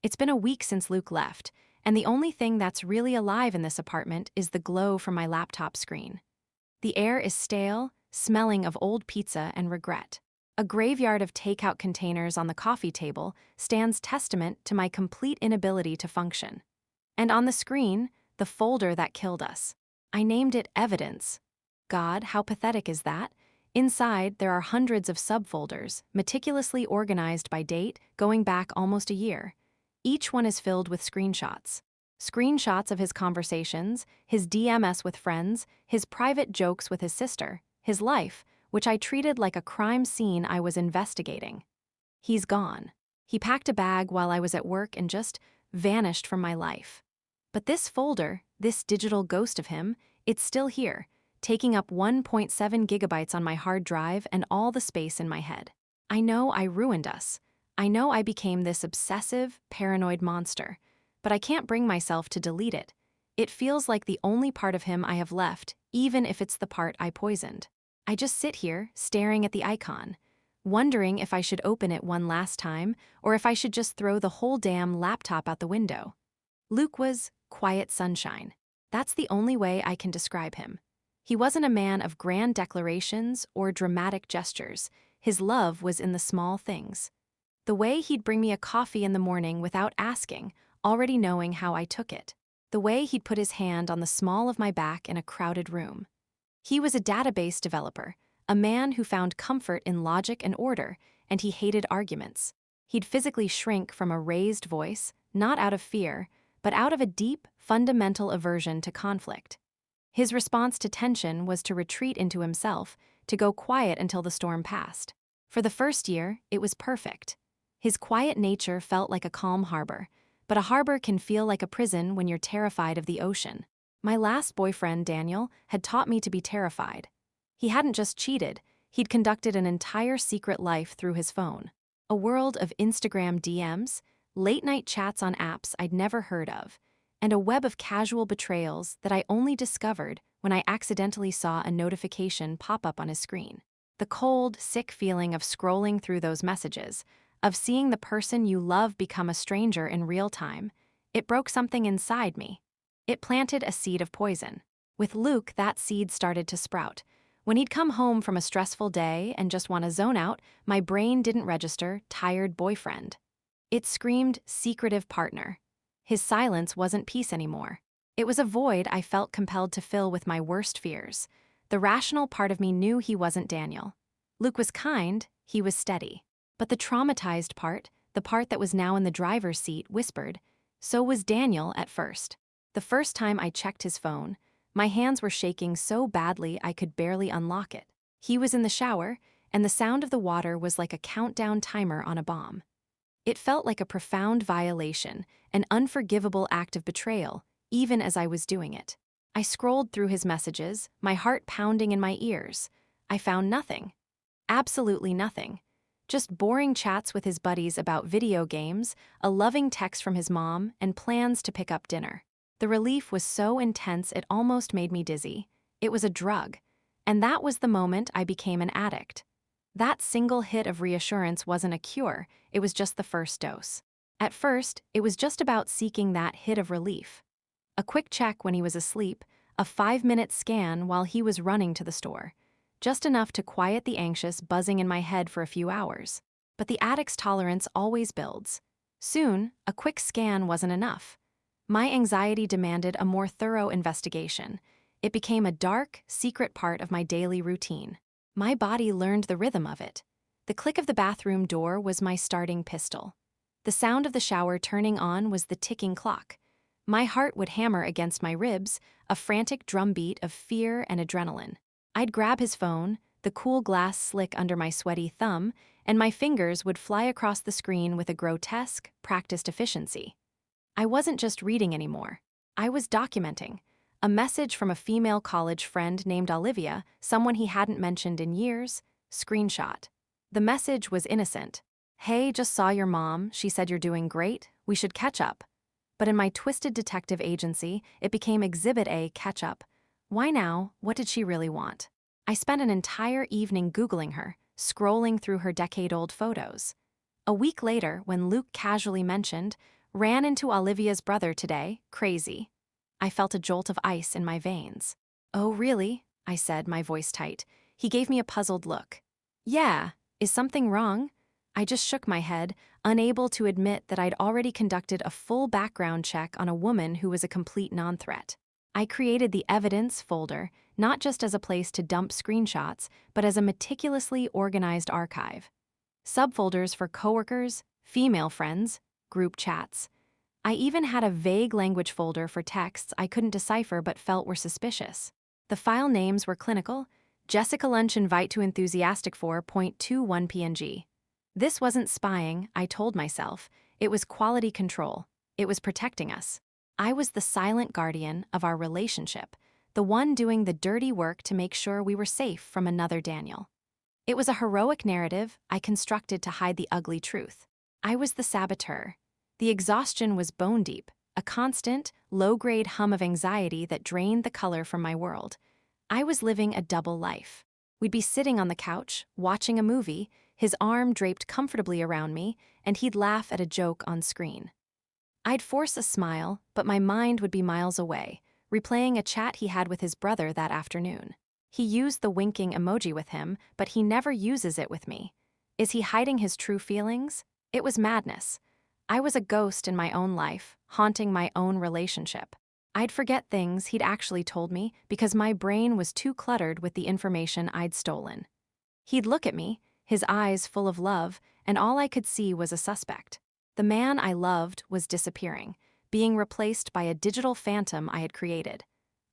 It's been a week since Luke left, and the only thing that's really alive in this apartment is the glow from my laptop screen. The air is stale, smelling of old pizza and regret. A graveyard of takeout containers on the coffee table stands testament to my complete inability to function. And on the screen, the folder that killed us. I named it Evidence. God, how pathetic is that? Inside, there are hundreds of subfolders, meticulously organized by date, going back almost a year. Each one is filled with screenshots. Screenshots of his conversations, his DMS with friends, his private jokes with his sister, his life, which I treated like a crime scene I was investigating. He's gone. He packed a bag while I was at work and just vanished from my life. But this folder, this digital ghost of him, it's still here, taking up 1.7 gigabytes on my hard drive and all the space in my head. I know I ruined us. I know I became this obsessive, paranoid monster, but I can't bring myself to delete it. It feels like the only part of him I have left, even if it's the part I poisoned. I just sit here, staring at the icon, wondering if I should open it one last time or if I should just throw the whole damn laptop out the window. Luke was quiet sunshine. That's the only way I can describe him. He wasn't a man of grand declarations or dramatic gestures. His love was in the small things. The way he'd bring me a coffee in the morning without asking, already knowing how I took it. The way he'd put his hand on the small of my back in a crowded room. He was a database developer, a man who found comfort in logic and order, and he hated arguments. He'd physically shrink from a raised voice, not out of fear, but out of a deep, fundamental aversion to conflict. His response to tension was to retreat into himself, to go quiet until the storm passed. For the first year, it was perfect. His quiet nature felt like a calm harbor, but a harbor can feel like a prison when you're terrified of the ocean. My last boyfriend, Daniel, had taught me to be terrified. He hadn't just cheated, he'd conducted an entire secret life through his phone. A world of Instagram DMs, late-night chats on apps I'd never heard of, and a web of casual betrayals that I only discovered when I accidentally saw a notification pop up on his screen. The cold, sick feeling of scrolling through those messages, of seeing the person you love become a stranger in real time, it broke something inside me. It planted a seed of poison. With Luke, that seed started to sprout. When he'd come home from a stressful day and just want to zone out, my brain didn't register tired boyfriend. It screamed secretive partner. His silence wasn't peace anymore. It was a void I felt compelled to fill with my worst fears. The rational part of me knew he wasn't Daniel. Luke was kind, he was steady. But the traumatized part, the part that was now in the driver's seat, whispered, so was Daniel at first. The first time I checked his phone, my hands were shaking so badly I could barely unlock it. He was in the shower, and the sound of the water was like a countdown timer on a bomb. It felt like a profound violation, an unforgivable act of betrayal, even as I was doing it. I scrolled through his messages, my heart pounding in my ears. I found nothing. Absolutely nothing. Just boring chats with his buddies about video games, a loving text from his mom, and plans to pick up dinner. The relief was so intense it almost made me dizzy. It was a drug. And that was the moment I became an addict. That single hit of reassurance wasn't a cure, it was just the first dose. At first, it was just about seeking that hit of relief. A quick check when he was asleep, a 5-minute scan while he was running to the store. Just enough to quiet the anxious buzzing in my head for a few hours. But the addict's tolerance always builds. Soon, a quick scan wasn't enough. My anxiety demanded a more thorough investigation. It became a dark, secret part of my daily routine. My body learned the rhythm of it. The click of the bathroom door was my starting pistol. The sound of the shower turning on was the ticking clock. My heart would hammer against my ribs, a frantic drumbeat of fear and adrenaline. I'd grab his phone, the cool glass slick under my sweaty thumb, and my fingers would fly across the screen with a grotesque, practiced efficiency. I wasn't just reading anymore. I was documenting. A message from a female college friend named Olivia, someone he hadn't mentioned in years, screenshot. The message was innocent. Hey, just saw your mom, she said you're doing great, we should catch up. But in my twisted detective agency, it became Exhibit A, catch up. Why now? What did she really want? I spent an entire evening Googling her, scrolling through her decade-old photos. A week later, when Luke casually mentioned, Ran into Olivia's brother today, crazy. I felt a jolt of ice in my veins. Oh, really? I said, my voice tight. He gave me a puzzled look. Yeah, is something wrong? I just shook my head, unable to admit that I'd already conducted a full background check on a woman who was a complete non-threat. I created the evidence folder, not just as a place to dump screenshots, but as a meticulously organized archive. Subfolders for coworkers, female friends, group chats. I even had a vague language folder for texts I couldn't decipher but felt were suspicious. The file names were clinical: Jessica Lunch invite to enthusiastic 4.21 PNG. This wasn't spying, I told myself. It was quality control. It was protecting us. I was the silent guardian of our relationship, the one doing the dirty work to make sure we were safe from another Daniel. It was a heroic narrative I constructed to hide the ugly truth. I was the saboteur. The exhaustion was bone deep, a constant, low-grade hum of anxiety that drained the color from my world. I was living a double life. We'd be sitting on the couch, watching a movie, his arm draped comfortably around me, and he'd laugh at a joke on screen. I'd force a smile, but my mind would be miles away, replaying a chat he had with his brother that afternoon. He used the winking emoji with him, but he never uses it with me. Is he hiding his true feelings? It was madness. I was a ghost in my own life, haunting my own relationship. I'd forget things he'd actually told me because my brain was too cluttered with the information I'd stolen. He'd look at me, his eyes full of love, and all I could see was a suspect. The man I loved was disappearing, being replaced by a digital phantom I had created.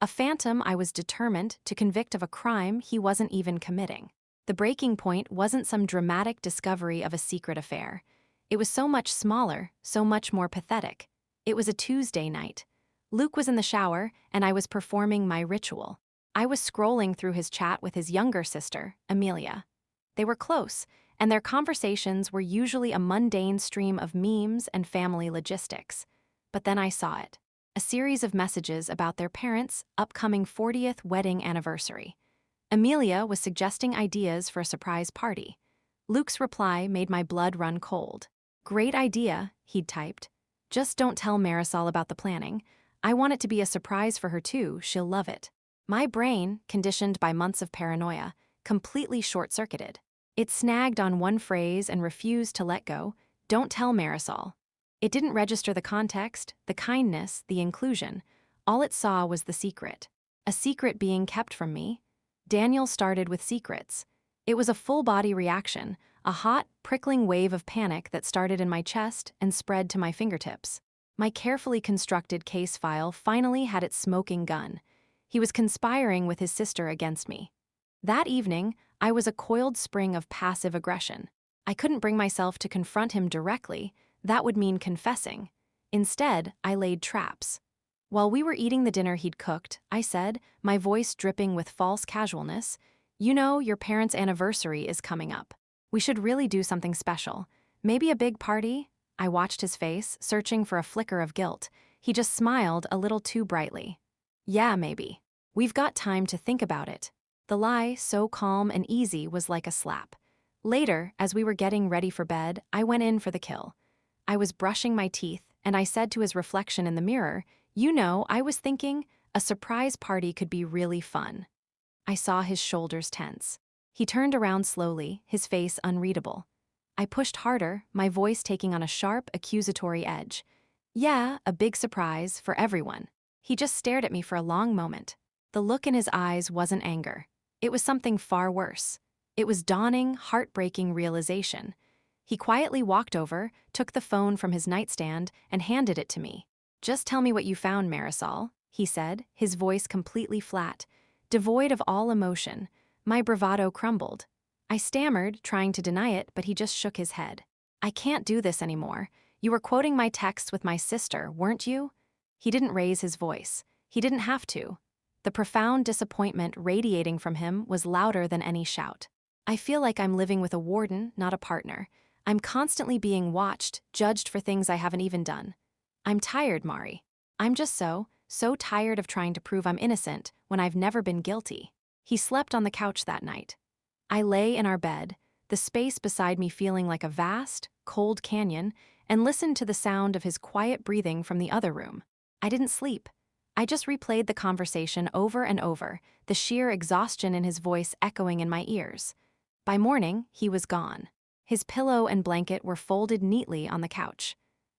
A phantom I was determined to convict of a crime he wasn't even committing. The breaking point wasn't some dramatic discovery of a secret affair. It was so much smaller, so much more pathetic. It was a Tuesday night. Luke was in the shower, and I was performing my ritual. I was scrolling through his chat with his younger sister, Amelia. They were close, and their conversations were usually a mundane stream of memes and family logistics. But then I saw it. A series of messages about their parents' upcoming 40th wedding anniversary. Amelia was suggesting ideas for a surprise party. Luke's reply made my blood run cold. Great idea, he'd typed. Just don't tell Marisol about the planning. I want it to be a surprise for her too, she'll love it. My brain, conditioned by months of paranoia, completely short-circuited. It snagged on one phrase and refused to let go. Don't tell Marisol. It didn't register the context, the kindness, the inclusion. All it saw was the secret. A secret being kept from me. Daniel started with secrets. It was a full-body reaction, a hot, prickling wave of panic that started in my chest and spread to my fingertips. My carefully constructed case file finally had its smoking gun. He was conspiring with his sister against me. That evening, I was a coiled spring of passive aggression. I couldn't bring myself to confront him directly. That would mean confessing. Instead, I laid traps. While we were eating the dinner he'd cooked, I said, my voice dripping with false casualness, "You know, your parents' anniversary is coming up. We should really do something special. Maybe a big party?" I watched his face, searching for a flicker of guilt. He just smiled a little too brightly. "Yeah, maybe. We've got time to think about it." The lie, so calm and easy, was like a slap. Later, as we were getting ready for bed, I went in for the kill. I was brushing my teeth, and I said to his reflection in the mirror, "You know, I was thinking a surprise party could be really fun." I saw his shoulders tense. He turned around slowly, his face unreadable. I pushed harder, my voice taking on a sharp, accusatory edge. "Yeah, a big surprise for everyone." He just stared at me for a long moment. The look in his eyes wasn't anger. It was something far worse. It was dawning, heartbreaking realization. He quietly walked over, took the phone from his nightstand, and handed it to me. "Just tell me what you found, Marisol," he said, his voice completely flat, devoid of all emotion. My bravado crumbled. I stammered, trying to deny it, but he just shook his head. "I can't do this anymore. You were quoting my texts with my sister, weren't you?" He didn't raise his voice. He didn't have to. The profound disappointment radiating from him was louder than any shout. "I feel like I'm living with a warden, not a partner. I'm constantly being watched, judged for things I haven't even done. I'm tired, Mari. I'm just so tired of trying to prove I'm innocent when I've never been guilty." He slept on the couch that night. I lay in our bed, the space beside me feeling like a vast, cold canyon, and listened to the sound of his quiet breathing from the other room. I didn't sleep. I just replayed the conversation over and over, the sheer exhaustion in his voice echoing in my ears. By morning, he was gone. His pillow and blanket were folded neatly on the couch.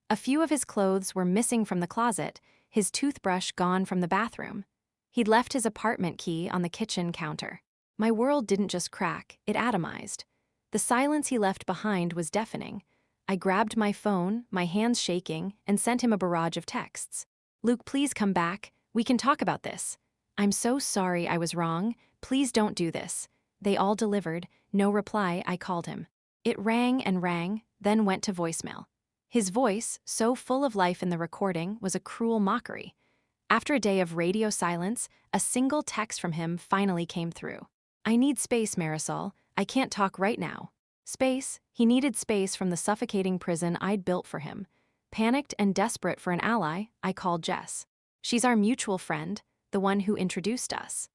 A few of his clothes were missing from the closet, his toothbrush gone from the bathroom. He'd left his apartment key on the kitchen counter. My world didn't just crack, it atomized. The silence he left behind was deafening. I grabbed my phone, my hands shaking, and sent him a barrage of texts. "Luke, please come back. We can talk about this. I'm so sorry I was wrong. Please don't do this." They all delivered. No reply. I called him. It rang and rang, then went to voicemail. His voice, so full of life in the recording, was a cruel mockery. After a day of radio silence, a single text from him finally came through. "I need space, Marisol. I can't talk right now." Space. He needed space from the suffocating prison I'd built for him. Panicked and desperate for an ally, I called Jess. She's our mutual friend, the one who introduced us.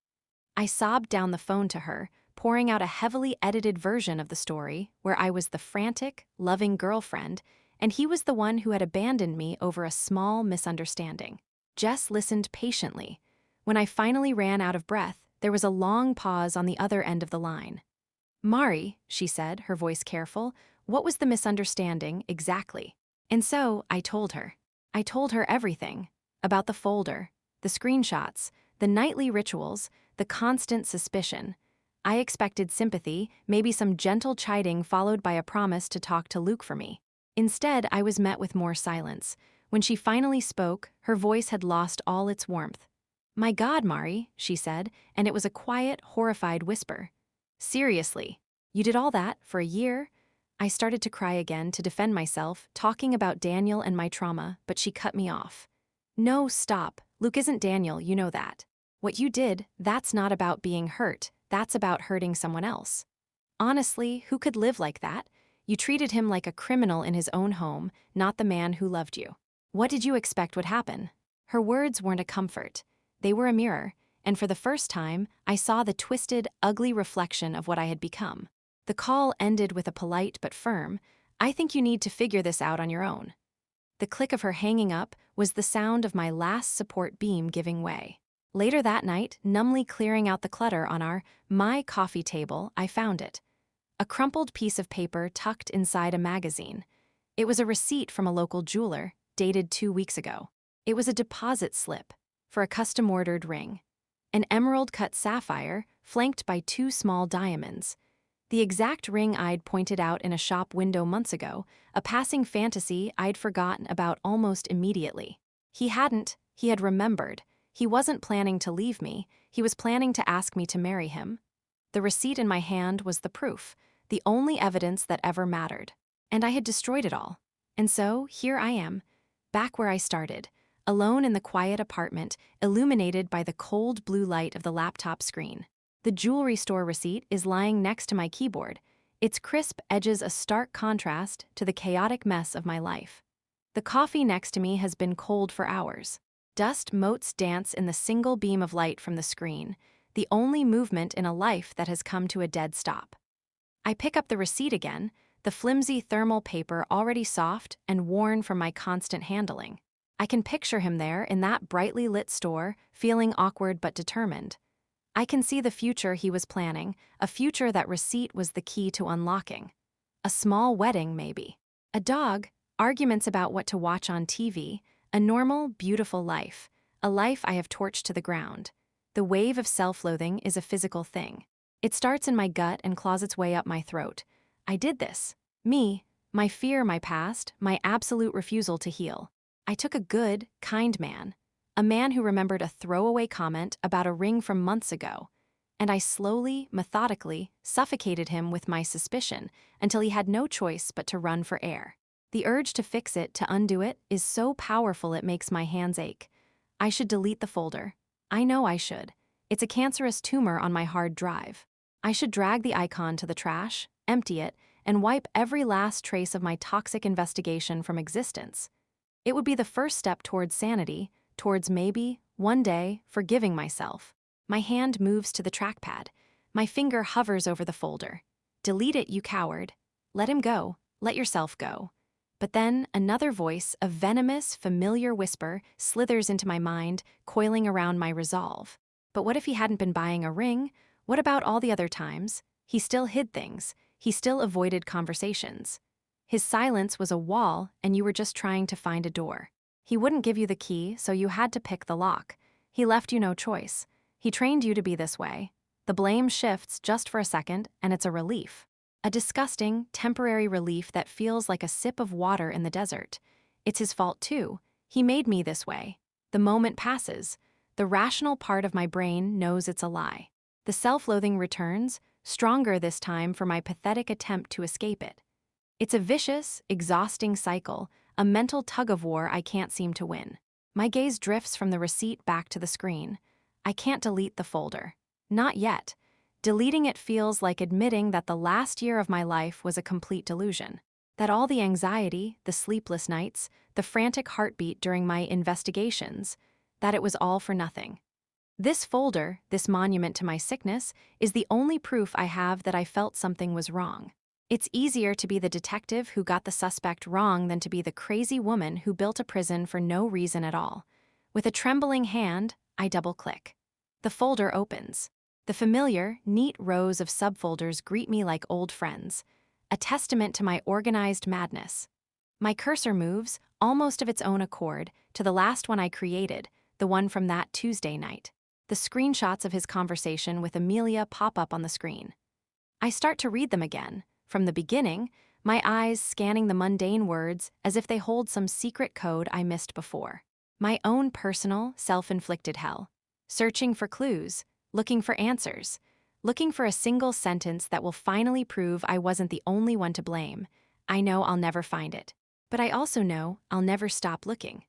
I sobbed down the phone to her, pouring out a heavily edited version of the story where I was the frantic, loving girlfriend, and he was the one who had abandoned me over a small misunderstanding. Jess listened patiently. When I finally ran out of breath, there was a long pause on the other end of the line. "Mari," she said, her voice careful, "what was the misunderstanding exactly?" And so I told her. I told her everything. About the folder, the screenshots, the nightly rituals, the constant suspicion. I expected sympathy, maybe some gentle chiding followed by a promise to talk to Luke for me. Instead, I was met with more silence. When she finally spoke, her voice had lost all its warmth. "My God, Mari," she said, and it was a quiet, horrified whisper. "Seriously, you did all that for a year?" I started to cry again to defend myself, talking about Daniel and my trauma, but she cut me off. "No, stop. Luke isn't Daniel, you know that. What you did, that's not about being hurt, that's about hurting someone else. Honestly, who could live like that? You treated him like a criminal in his own home, not the man who loved you. What did you expect would happen?" Her words weren't a comfort. They were a mirror, and for the first time, I saw the twisted, ugly reflection of what I had become. The call ended with a polite but firm, "I think you need to figure this out on your own." The click of her hanging up was the sound of my last support beam giving way. Later that night, numbly clearing out the clutter on my coffee table, I found it. A crumpled piece of paper tucked inside a magazine. It was a receipt from a local jeweler, dated 2 weeks ago. It was a deposit slip for a custom-ordered ring. An emerald-cut sapphire, flanked by 2 small diamonds. The exact ring I'd pointed out in a shop window months ago, a passing fantasy I'd forgotten about almost immediately. He had remembered. He wasn't planning to leave me, he was planning to ask me to marry him. The receipt in my hand was the proof, the only evidence that ever mattered. And I had destroyed it all. And so, here I am, back where I started, alone in the quiet apartment, illuminated by the cold blue light of the laptop screen. The jewelry store receipt is lying next to my keyboard, its crisp edges a stark contrast to the chaotic mess of my life. The coffee next to me has been cold for hours. Dust motes dance in the single beam of light from the screen, the only movement in a life that has come to a dead stop. I pick up the receipt again, the flimsy thermal paper already soft and worn from my constant handling. I can picture him there in that brightly lit store, feeling awkward but determined. I can see the future he was planning, a future that receipt was the key to unlocking. A small wedding, maybe. A dog, arguments about what to watch on TV, a normal, beautiful life, a life I have torched to the ground. The wave of self-loathing is a physical thing. It starts in my gut and claws its way up my throat. I did this. Me, my fear, my past, my absolute refusal to heal. I took a good, kind man, a man who remembered a throwaway comment about a ring from months ago, and I slowly, methodically, suffocated him with my suspicion until he had no choice but to run for air. The urge to fix it, to undo it, is so powerful it makes my hands ache. I should delete the folder. I know I should. It's a cancerous tumor on my hard drive. I should drag the icon to the trash, empty it, and wipe every last trace of my toxic investigation from existence. It would be the first step towards sanity, towards maybe, one day, forgiving myself. My hand moves to the trackpad. My finger hovers over the folder. Delete it, you coward. Let him go. Let yourself go. But then another voice, a venomous, familiar whisper, slithers into my mind, coiling around my resolve. But what if he hadn't been buying a ring? What about all the other times? He still hid things. He still avoided conversations. His silence was a wall, and you were just trying to find a door. He wouldn't give you the key, so you had to pick the lock. He left you no choice. He trained you to be this way. The blame shifts just for a second, and it's a relief. A disgusting, temporary relief that feels like a sip of water in the desert. It's his fault too. He made me this way. The moment passes. The rational part of my brain knows it's a lie. The self-loathing returns, stronger this time for my pathetic attempt to escape it. It's a vicious, exhausting cycle, a mental tug-of-war I can't seem to win. My gaze drifts from the receipt back to the screen. I can't delete the folder. Not yet. Deleting it feels like admitting that the last year of my life was a complete delusion. That all the anxiety, the sleepless nights, the frantic heartbeat during my investigations, that it was all for nothing. This folder, this monument to my sickness, is the only proof I have that I felt something was wrong. It's easier to be the detective who got the suspect wrong than to be the crazy woman who built a prison for no reason at all. With a trembling hand, I double-click. The folder opens. The familiar, neat rows of subfolders greet me like old friends, a testament to my organized madness. My cursor moves, almost of its own accord, to the last one I created, the one from that Tuesday night. The screenshots of his conversation with Amelia pop up on the screen. I start to read them again, from the beginning, my eyes scanning the mundane words as if they hold some secret code I missed before. My own personal, self-inflicted hell. Searching for clues, looking for answers, looking for a single sentence that will finally prove I wasn't the only one to blame. I know I'll never find it. But I also know I'll never stop looking.